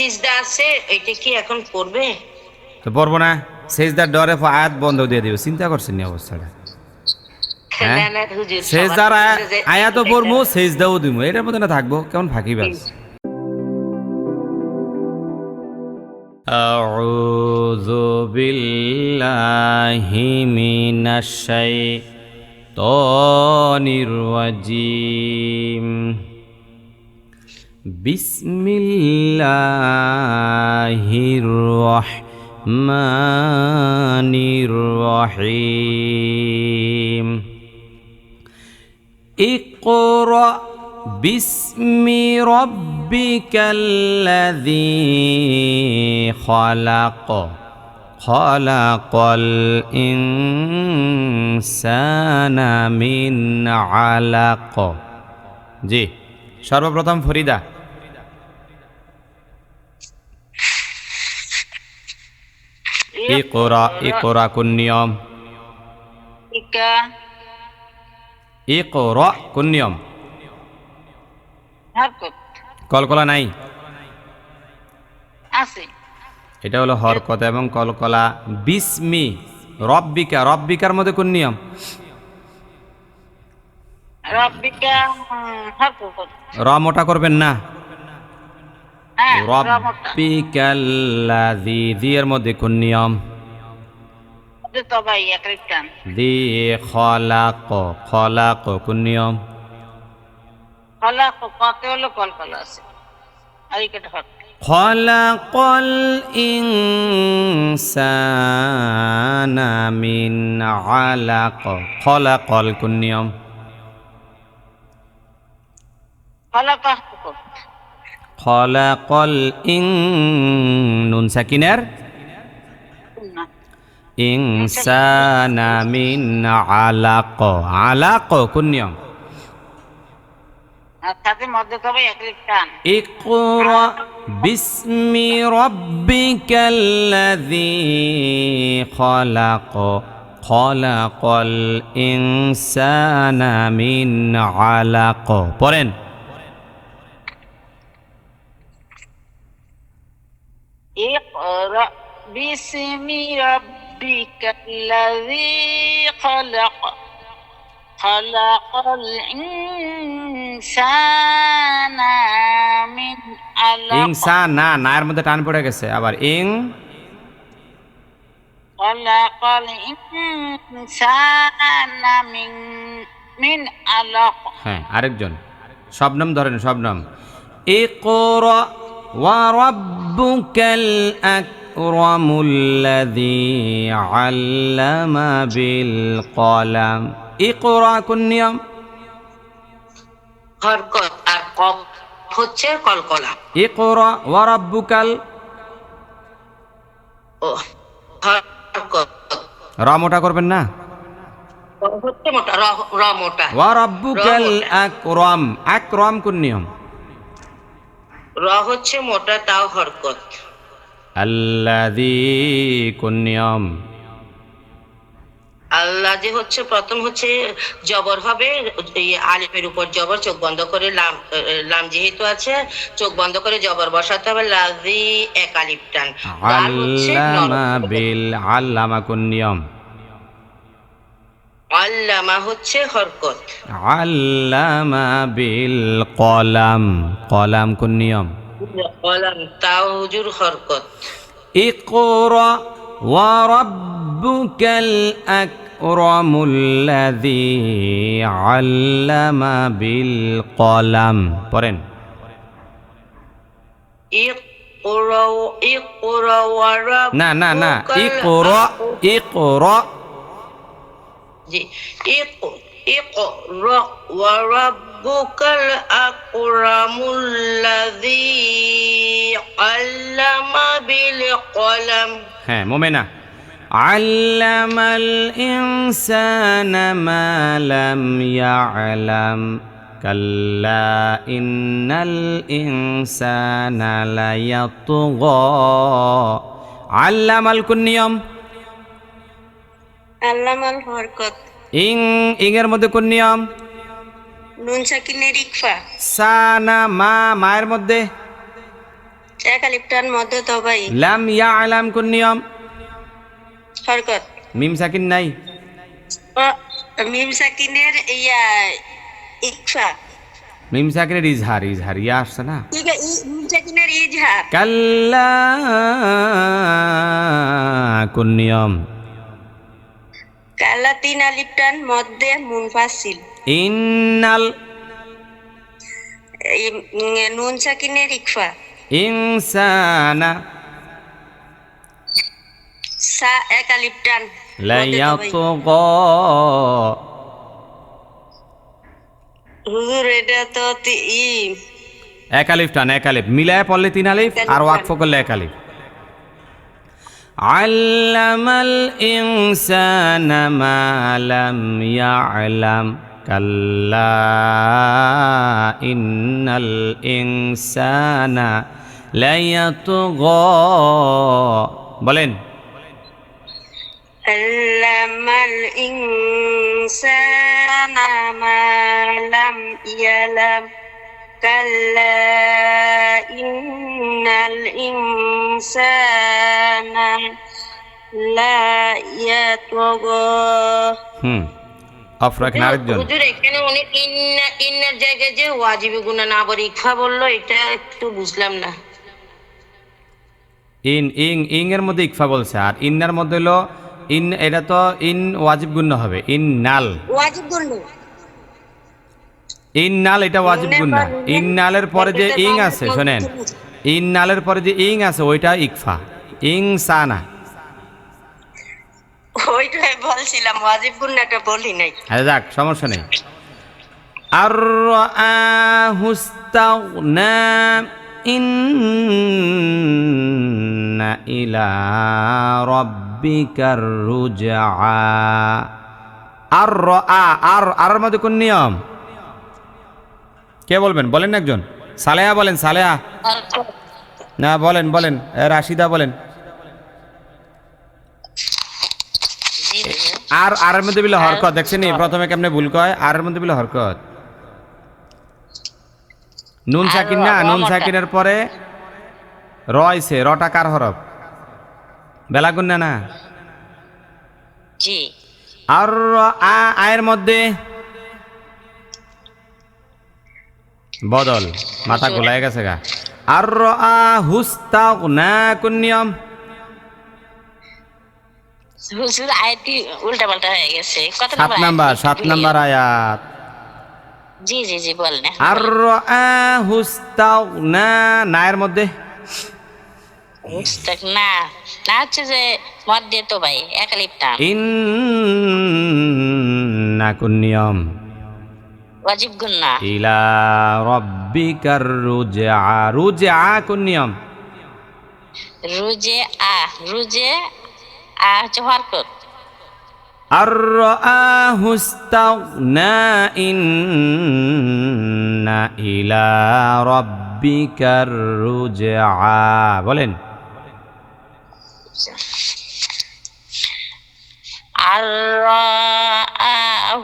সিজদা আছে, এটা কি এখন পড়বে? তো পড়বো না, সেজদার ডরে আয়াত বন্ধ দিয়ে দিব, চিন্তা করছেন নি অবস্থাটা? হ্যাঁ, না না হুজুর, সবার সেজদার যে আয়াতও একটা পড়বো, সেজদাও দিব, এটার মধ্যে না থাকবো কেমন ফাঁকিবাজ। আউযু বিল্লাহি মিনাশ শাইতানির রাজিম। বিসমিল্লাহির রহমানির রহিম। ইকরা বিসমি রাব্বিকাল্লাযী খালাক খালাকাল ইনসানা মিন আলাক। জি, সর্বপ্রথম ফরিদা। ইকরা, ইকরা কোন নিয়ম? ইকা ইকরা কোন নিয়ম? হরকত কলকলা নাই, আছে। এটা হলো হরকত এবং কলকলা। বিসমি রব্বিকা, রব্বিকার মধ্যে কোন নিয়ম? রব্বিকা হরকত। র মোটা করবেন না। হ্যাঁ রমতা রব্বিকাল্লাযী, দি এর মধ্যে কোন নিয়ম? তো ভাই একটান। দি খলাক, খলাক কোন নিয়ম? কলা কত হলো কলকলা আছে, আর এটা হরকত। খলাকল ইনসানা মিন আলাক, খলাকল কোন নিয়ম? কলা হরকত। খলাকল ইন, নুন সাকিনের না ইনসানা মিন আলাক, আলাক কোন নিয়ম? আর সাথে মধ্যে তো ভাই একটান। ইকরা বিসমি রাব্বিকাল্লাযী খালাক খালাকাল ইনসানা মিন আলাক। পড়েন। اقرأ باسم ربك الذي خلق خلق الإنسان من علق ইনসানা, নায়ের মধ্যে টান পড়ে গেছে, আবার ইং। خلق الإنسان من علق। হ্যাঁ, আরেকজন শবনম ধরেন, শবনম। ইকরা ওয়া রাব্বুকাল আকরামুল্লাযী আল্লামা বিল কলাম। ইকরা কোন নিয়ম? হরকত আর কফ হচ্ছে কলকলা। ইকরা ওয়া রাব্বুকাল, ও হরকত রা মোটা করবেন না। হচ্ছে মোটা, র মোটা। ওয়া রাব্বুকাল আকরাম, আকরাম কোন নিয়ম? র হচ্ছে মোটা, তাও হরকত। আল্লাযী কোন নিয়ম? আল্লাহ যে হচ্ছে প্রথম হচ্ছে জবর হবে, আলিফের উপর জবর, চোখ বন্ধ করে লাম, লাম যেহেতু আছে চোখ বন্ধ করে জবর বসাতে হবে। লাজি এক আলিফ টান। দাল হচ্ছে আল্লামা নরম। বিল, আল্লামা কোন নিয়ম? আল্লামা হচ্ছে হরকত। আল্লামা বিল কলাম, কলাম কোন নিয়ম? কলাম তাও হুজুর হরকত। ইকরা ওয়া রাব্বুকাল আকরামুল্লাযী আল্লামা বিল কলাম। পড়েন। ইকরা ইকরা ওয়া না না না, রাব্বুকাল ইকরা, ইকরা। জি, ইকরা ওয়া রাব্বুকাল আকরামুল্লাযী আল্লামা বিল কলাম। হ্যাঁ, মোমেনা। আল্লামাল ইনসানা মা লাম ইয়ালাম কাল্লা ইন্নাল ইনসানা লায়াতগা। আল্লামাল কোন নিয়ম? আল্লামাল হরকত। ইং, ইং এর মধ্যে কোন নিয়ম? নুন সাকিনের ইকফা। সানা, মা, মায়ের মধ্যে এক আলিফ টান মধ্যে তো ভাই লাম ইয়ালাম কোন নিয়ম? হরকত। মিম সাকিন নাই। ও, মিম সাকিনের ইকফা। মিম সাকিনের ইজহার, ইজহার ইয়া আসছে না। ঠিক আছে, মিম সাকিনের ইজহার। কাল্লা কোন নিয়ম? কালা 3 আলিফ টান মধ্যে মুনফাসিল। ইন্নাল এই, নুন সাকিনের ইকফা। ইনসানা সা 1 আলিফ টান মধ্যে তো ভাই। লায়াতগা। হুজুর এটা তো এক আলিফ টান, এক আলিফ মিলায় পড়লে 3 আলিফ, এক আলিফ আর ওয়াকফ টান। করলে 1 আলিফ। আল্লামাল ইনসানা মা লাম ইয়ালাম কাল্লা ইন্নাল ইনসানা লায়াতগা। বলেন আল্লামাল ইনসানা মা লাম ইয়ালাম কাল্লা ইন্নাল ইনসানা লা ইয়াতগা। অফ রাখেন আরেকজন। হুজুর এখানে উনি ইন্নার জায়গায় যে ওয়াজিবে গুনা না আবার ইকফা বললো, এটা একটু বুঝলাম না। ইং এর মধ্যে ইকফা বলছে, আর ইন্নার মধ্যে হলো ইন, এটা তো ইন ওয়াজিব গুণ্য হবে। ইন্নাল, ওয়াজিব গুনা ইন্নাল এটা ওয়াজিব গুণ্য। ইন্নালের পরে যে ইং আছে, শোনেন, ইন্নালের পরে যে ইং আছে ওইটা ইকফা। ইং সানা, ওইটাই বলছিলাম, ওয়াজিব গুনাটা বলি নাই। আরে যাক, সমস্যা নেই। আর হুস্তাগনা ইন্না ইলা রাব্বিকার রুজআ। আর আর মধ্যে কোন নিয়ম? কে বলবেন? বলেন না একজন। সালেহা বলেন, সালেহা। না বলেন, বলেন। রাশিদা বলেন। আর এর মধ্যে বিলে হরকত দেখছেন, প্রথমে কেমনে ভুল কয়। আর এর মধ্যে বিলে হরকত নুন সাকিন না, নুন সাকিনের পরে রয়ছে, রটা কার হরফ? বেলাগুন না না। জি। আর আয়ের মধ্যে বদল, মাথা গোলায় গেছে গা। আর হুস্তাগনা কোন নিয়ম? হুজুর আয়াতটি উল্টা পাল্টা হয়ে গেছে। কত 7 নাম্বার আয়াত। জি জি জি বলেন। আর হুস্তাগনা নায়ের মধ্যে না না হচ্ছে যে মধ্যে তো ভাই 1 আলিফ টান। ইন্না কোন নিয়ম? ওয়াজিব গুন্না। ইলা রাব্বিকার রুজআ, রুজআ কোন নিয়ম? রুজে আ হচ্ছে হরকত। আর হুস্তাগনা ইন্না ইলা রাব্বিকার রুজআ। বলেন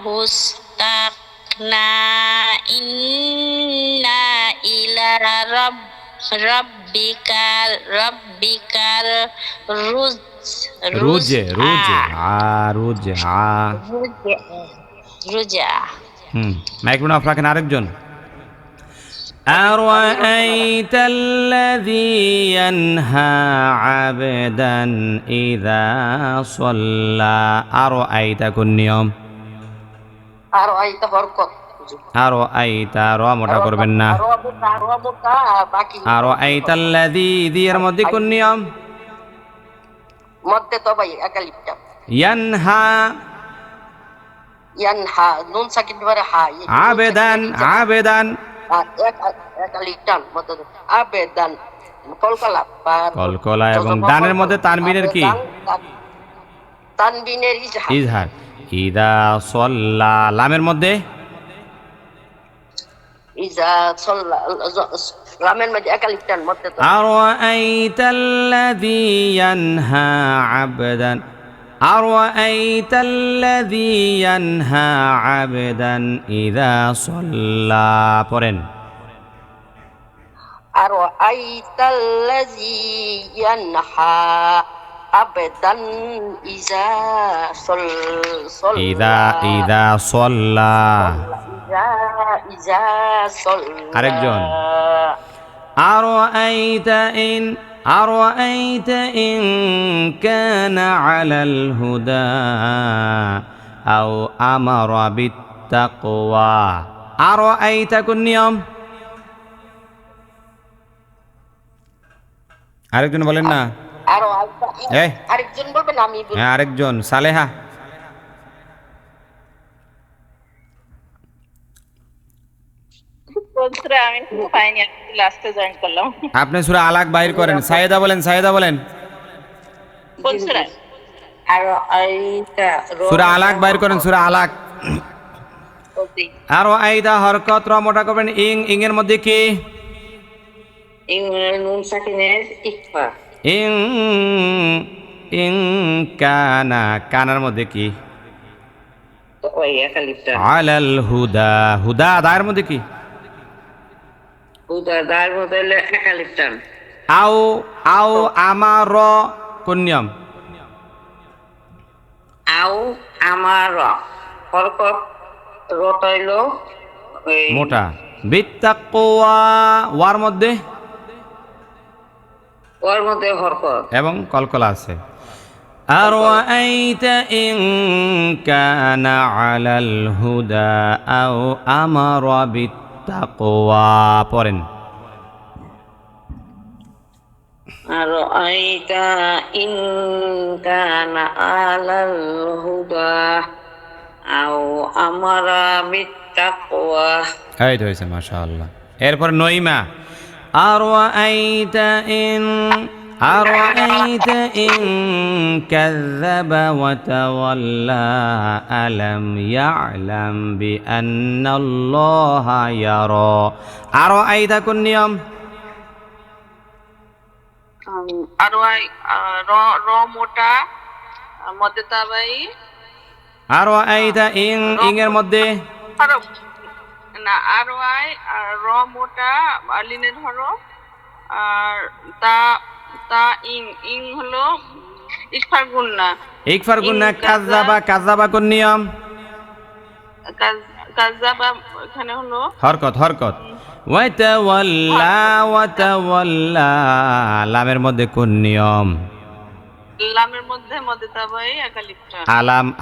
হুস্তাগনা ইন্না ইলা রাব্বিকার রুজে, রুজে রুজআ। রুজা। মাইক্রোফোন অফ রাখেন আরেকজন। أرأيت الذي ينهى عبدا إذا صلى। أرأيت কোন নিয়ম? আরআইতা হরকত। আরআইতা র মোটা করবেন না। আরআইতা الذي দিয়ের মধ্যে কোন নিয়ম? মধ্যে তো ভাই 1 আলিফ টান। ইয়ানহা নুন সাকিন পরে হা। আবেদান, আবেদান 1 আলিফ টান মধ্যে আবেদান। কলকলা, কলকলা এবং দানের মধ্যে তানবিনের কি? তানবিনের ইজহার। ইদা সল্লা লামের মধ্যে লামের মধ্যে 1 আলিফ টান মধ্যে তো। আরাআইতাল্লাযী ইয়ানহা আবদান। আরাআইতাল্লাযী ইয়ানহা আবদান ইযা সল্লা। পড়েন أرأيت الذي ينحى عبدا إذا ইদা صلى ইদা সল্লা। إذا صلى আরেকজন أرأيت إن أرأيت إن كان على الهدى أو أمر بالتقوى أرأيت কোন নিয়ম? আরেকজন বলেন না। এই আরেকজন বলবেন, আমি বলবো। হ্যাঁ আরেকজন সালেহা। বলছিলাম আমি পাইনি, লাস্টে জয়েন করলাম। আপনি সূরা আলাক বাইর করেন। সাইয়েদা বলেন, সাইয়েদা বলেন। বলছিলাম সূরা আলাক বাইর করেন, সূরা আলাক। বলছি আর আইদা হরকত র মোটা করবেন। ইং এর মধ্যে কি? নুন সাকিনের ইকফা। ইং ইং কানা, কানার মধ্যে কি? ওই একালিপটা। আলাল হুদা, হুদা দায়ের মধ্যে কি? উদা দার মধ্যে হলো একালিপটান। আও আও আমার কোন নিয়ম? আও আমার হরকত রটাইল মোটা। বিত্তাকওয়া ওয়ার মধ্যে ওর মধ্যে হরকত এবং কলকলা আছে। আর আইতা ইন কানা আলাল হুদা আও আমারা বিত্তাকওয়া পড়েন। আর আইতা ইন কানা আলাল হুদা আও আমারা বিত্তাকওয়া। এই তো হয়েছে, মাশাআল্লাহ। এরপর নইমা। আর আইতা ইন কাযাবা ওয়া তাওয়াল্লা আলাম ইয়ালাম বিআন্নাল্লাহা ইয়ারা। আর আইতা কোন নিয়ম? আরওয়াই র মোটা মধ্যে তাবাই আর আইতা ইং এর মধ্যে হরফ না, আরওয়াই র মোটা লিনে ধরো, আর তা তা ইং হলো ইকফার গুন্না। ইকফার গুন্না। কাযাবা কোন নিয়ম? কাযাবা এখানে হলো হরকত। ওয়া তাওয়াল্লা লামের মধ্যে কোন নিয়ম? লামের মধ্যে তাবাই একালিপটা।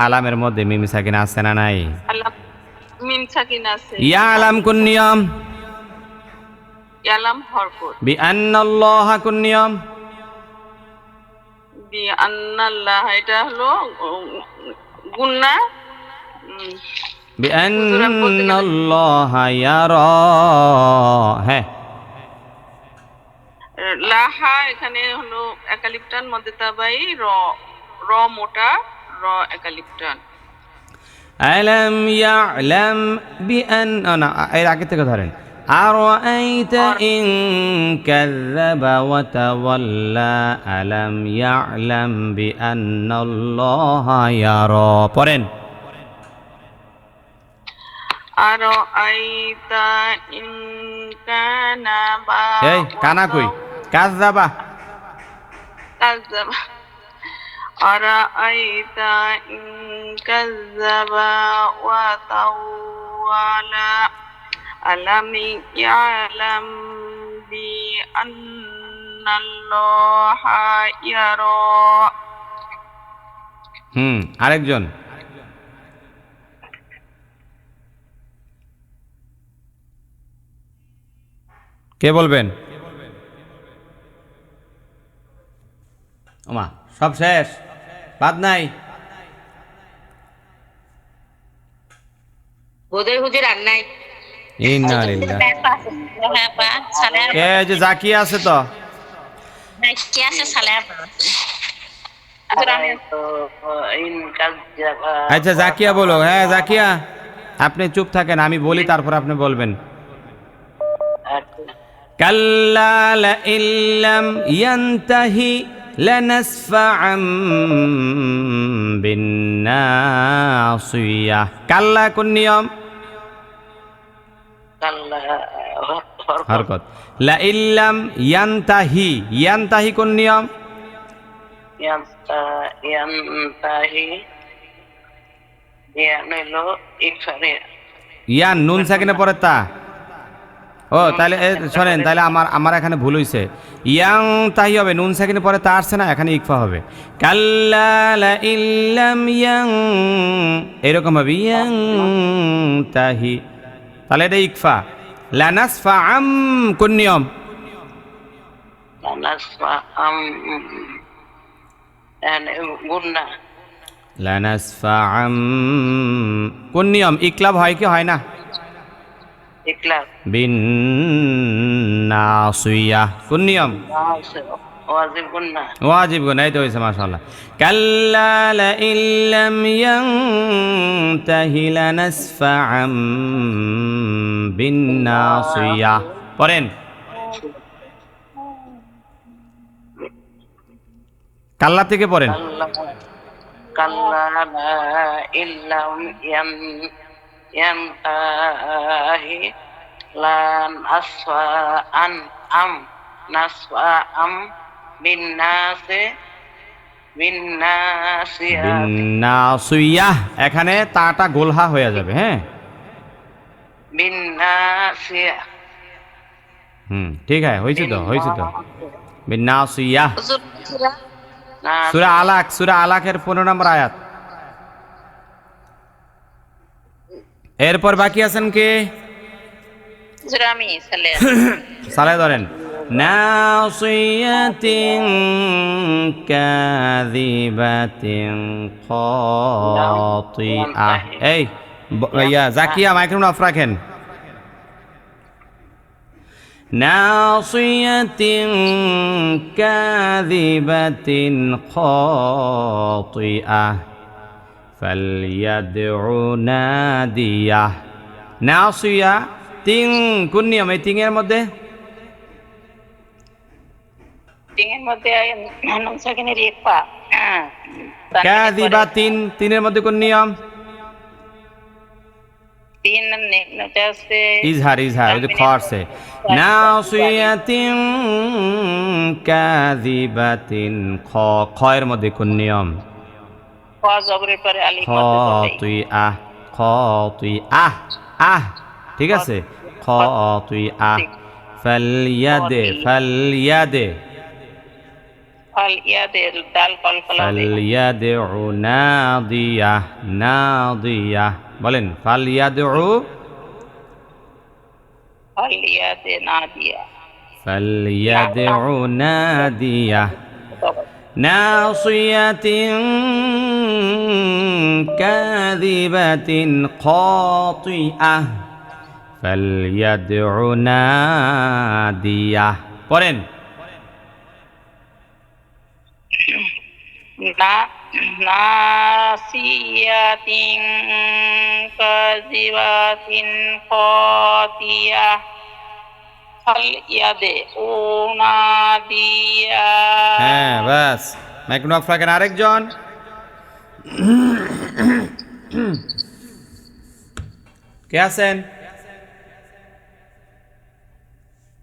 আলামের মধ্যে মিম সাকিন আছে না নাই? আলাম মিম সাকিন আছে। ইয়ালাম কোন নিয়ম? ইয়ালাম হরকত। বিআন্নাল্লাহা কোন নিয়ম? আন্নাল্লাহ এটা হলো গুন্না। বিআন্নাল্লাহা ইয়ারা। হ্যাঁ লাহা এখানে হলো একালিপটান মধ্যে তাবাই র মোটা র একালিপটান। আলাম ইয়ালাম না, এর আগে থেকে ধরেন। আরাআইতা ইন কাযাবা ওয়া তাওয়াল্লা আলাম ইয়ালাম বিআন্নাল্লাহা ইয়ারা পড়েন। আরাআইতা ইন কানা বা এই কানা কই? কাযাবা। কাযাবা। আরাআইতা ইন কাযাবা ওয়া তাওয়ালা আলাম ইয়ালাম বি আন্নাল্লাহা ইয়ারা। আরেকজন কে বলবেন? ওমা সব শেষ, বাদ নাই। হুজুর হুজুর আর নাই। ইন্না লিল্লাহ। এই যে জাকিয়া আছে তো। আচ্ছা জাকিয়া বলো। হ্যাঁ জাকিয়া, আপনি চুপ থাকেন, আমি বলি তারপর আপনি বলবেন। কাল্লা লাইল্লাম ইয়ানতাহি লানাসফাআম বিন্নাসিয়াহ। কাল্লা কোন নিয়ম? কাল্লা হরকত। লা ইল্লাম ইয়ান্তাহি, ইয়ান্তাহি কোন নিয়ম? ইয়ান্তাহি ইয়ান হইলো ইকফারে ইয়ান নুন সাকিনে পরে তা। ও তাহলে শোনেন, তাহলে আমার এখানে ভুল হইছে। ইয়াং তাহি হবে, নুন সাকিনে পরে তা আসছে না, এখানে ইকফা হবে। কাল্লা লা ইল্লাম ইয়াং, এরকম হবে ইয়াং তাহি, তাহলে এটা ইকফা। লানাসফা আম কোন নিয়ম? নাসফা গুন্না লানাসফা আম কোন নিয়ম? ইকলাব হয় কি হয় না? ইকলাব বিন নাসিয়া কোন নিয়ম? ওয়াজিব গুন্না ওয়াজিব গুণ, এই তো হয়েছে মাশাআল্লাহ। কাল্লা লা ইল্লাম ইয়ানতাহি লানাসফাআম বিন নাসিয়া। পড়েন কাল্লা থেকে পড়েন। কাল্লা লা ইল্লাম ইয়ানতাহি লান আসফা আন আম নাসফা আম বিন্নাসিয়া বিন নাসিয়া, এখানে তাটা গোলহা হয়ে যাবে। হ্যাঁ বিন্নাসিয়া ঠিক আছে, হয়েছে তো, হয়েছে তো। বিন নাসিয়া, হুজুর সূরা আলাক, সূরা আলাকের 15 নম্বর আয়াত। এরপর বাকি আছেন কে? হুজুর আমি সালেহ সালে ধরেন। নাসিয়াতিন কাযিবাতিন খাতিআহ। এই ইয়া জাকিয়া মাইক্রোফোন অফ রাখেন। নাসিয়াতিন কাযিবাতিন খাতিআহ ফালইয়াদউ নাদিয়াহ। নাসিয়া তিন কোন নিয়ম? এই তিনের মধ্যে তিনের মধ্যে নুন সাকিনের ইকফা। কাযিবাতিন তিনের মধ্যে কোন নিয়ম? তিন নেকনতে আছে ইজহার, ইজহার ওই যে খ আছে। নাসিয়াতিন কাযিবাতিন খ, খয়ের মধ্যে কোন নিয়ম? খ জবরের পরে আলিফ মধ্যে পড়ে। খাতিআহ, খাতিআহ আহ, ঠিক আছে। খাতিআহ ফালইয়াদে, ফালইয়াদে ফাল ইয়াদে দাল কলকলা ফালইয়াদউ নাদিয়াহ, নাদিয়াহ বলেন। ফালইয়াদউ, ফাল ইয়াদে না দিয়া ফালইয়াদউ নাদিয়াহ। নাসিয়াতিন কাযিবাতিন খাতিআহ ফালইয়াদউ নাদিয়াহ। পড়েন নাসিয়াতিন কাযিবাতিন খাতিআহ ফাল ইয়াদে ও নাদিয়া। হ্যাঁ বাস, মাইক্রোফোন অফ রাখেন। আরেকজন কে আছেন?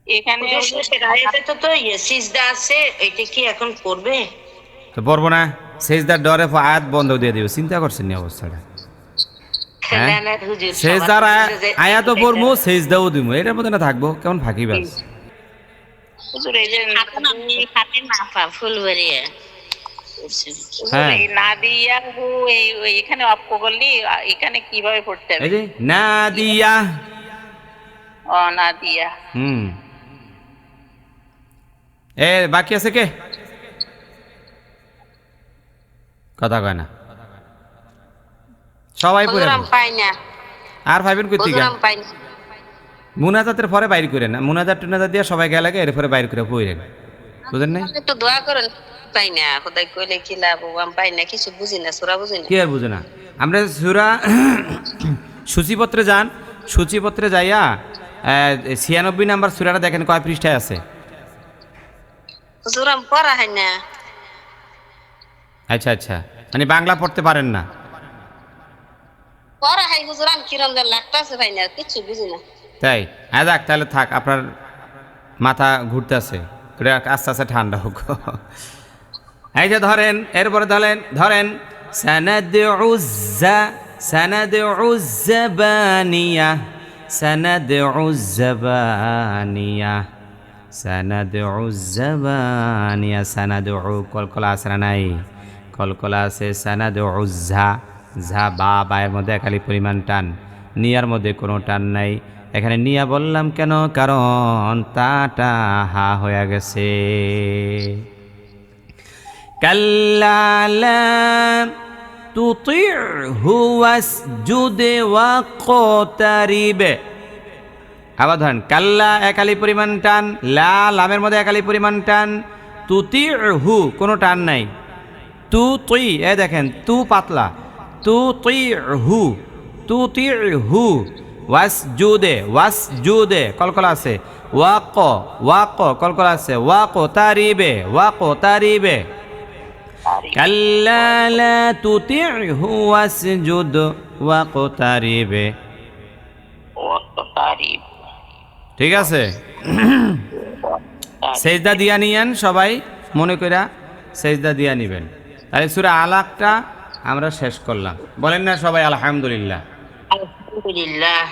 এখানে তো সিজদা আছে, এটা কি এখন করবে? তো পড়বো না, সেজদার ডরে আয়াত বন্ধ দিয়ে দিবে। চিন্তা করছেন নি অবস্থাটা? হ্যাঁ? না, না, হুজুর, সেজদার সবার যে- আয়াতও পড়বো, সেজদাও দিব, এটার মধ্যে না থাকবো কেমন ফাঁকি বাস। হুজুর, এই যে হাতে মাফা ফুলবাড়িয়া হ্যাঁ। এই নাদিয়া হু এখানে অফ করলি এখানে কিভাবে পড়তে এই হবে? যে নাদিয়া, ও নাদিয়া। এ বাকি আছে কে? কথা কয় না, সবাই পড়ে। হুজুর আমি পাই না, আর ভাইবেন কই হুজুর থেকে আমি পাই না। মুনাজাতের পরে বাইর করেন না, মুনাজাত টুনাজাত দিয়ে সবাই গেলে এরপরে বাইর করে পড়েন, বুঝেন নাই? একটু দোয়া করেন। পাই না, খোদাই কইলে কি লাভ? আমি পাই না, কিছু বুঝি না, সূরা বুঝি না। কি আর বুঝে না? আমরা সূরা সূচিপত্রে যান, সূচিপত্রে যাইয়া 96 নাম্বার সূরাটা দেখেন কয় পৃষ্ঠায় আছে। হুজুর আমি পড়া হয় না। আচ্ছা আচ্ছা, মানে বাংলা পড়তে পারেন না? পড়া হয় হুজুর, আমি কিরম লাগতাছে পাই না, কিছু বুঝি না। তাই যাক তাহলে থাক, আপনার মাথা ঘুরতেছে, আস্তে আস্তে ঠান্ডা হোক। এই যে ধরেন, এরপরে ধরেন সানাদউজ্জা, সানাদউজ্জাবানিয়া, সানাদউজ্জাবানিয়া, সানাদউজ্জাবানিয়া, সানাদউ কলকলা আছে না নাই? কলকলা আছে। সানাদউজ্জা, ঝা বা বায়ের মধ্যে একালি পরিমাণ টান, নিয়ার মধ্যে কোনো টান নাই। এখানে নিয়া বললাম কেন? কারণ তাটা হা হয়ে গেছে। কাল্লা লা তুতি'হু ওয়াসজুদ ওয়াকতারিব। আবার ধরেন কাল্লা একালি পরিমাণ টান, লা লামের মধ্যে একালি পরিমাণ টান, তুতি'হু কোনো টান নাই। তু তুই, এ দেখেন তু পাতলা, তু তুই হু, তু তুই হু। ওয়াসজুদে, ওয়াসজুদে কলকলা আছে। ওয়াক, ওয়াক কলকলা আছে। ওয়াক তারিবে, ওয়াক তারিবে। কাল্লা লা তুতি'হু ওয়াসজুদ ওয়াকতারিবে। ওয়াকতারিব। ঠিক আছে? সেজদা দিয়া নিয়েন সবাই, মনে কইরা সেজদা দিয়া নিবেন। তাহলে সূরা আলাকটা আমরা শেষ করলাম। বলেন না সবাই আলহামদুলিল্লাহ? আলহামদুলিল্লাহ।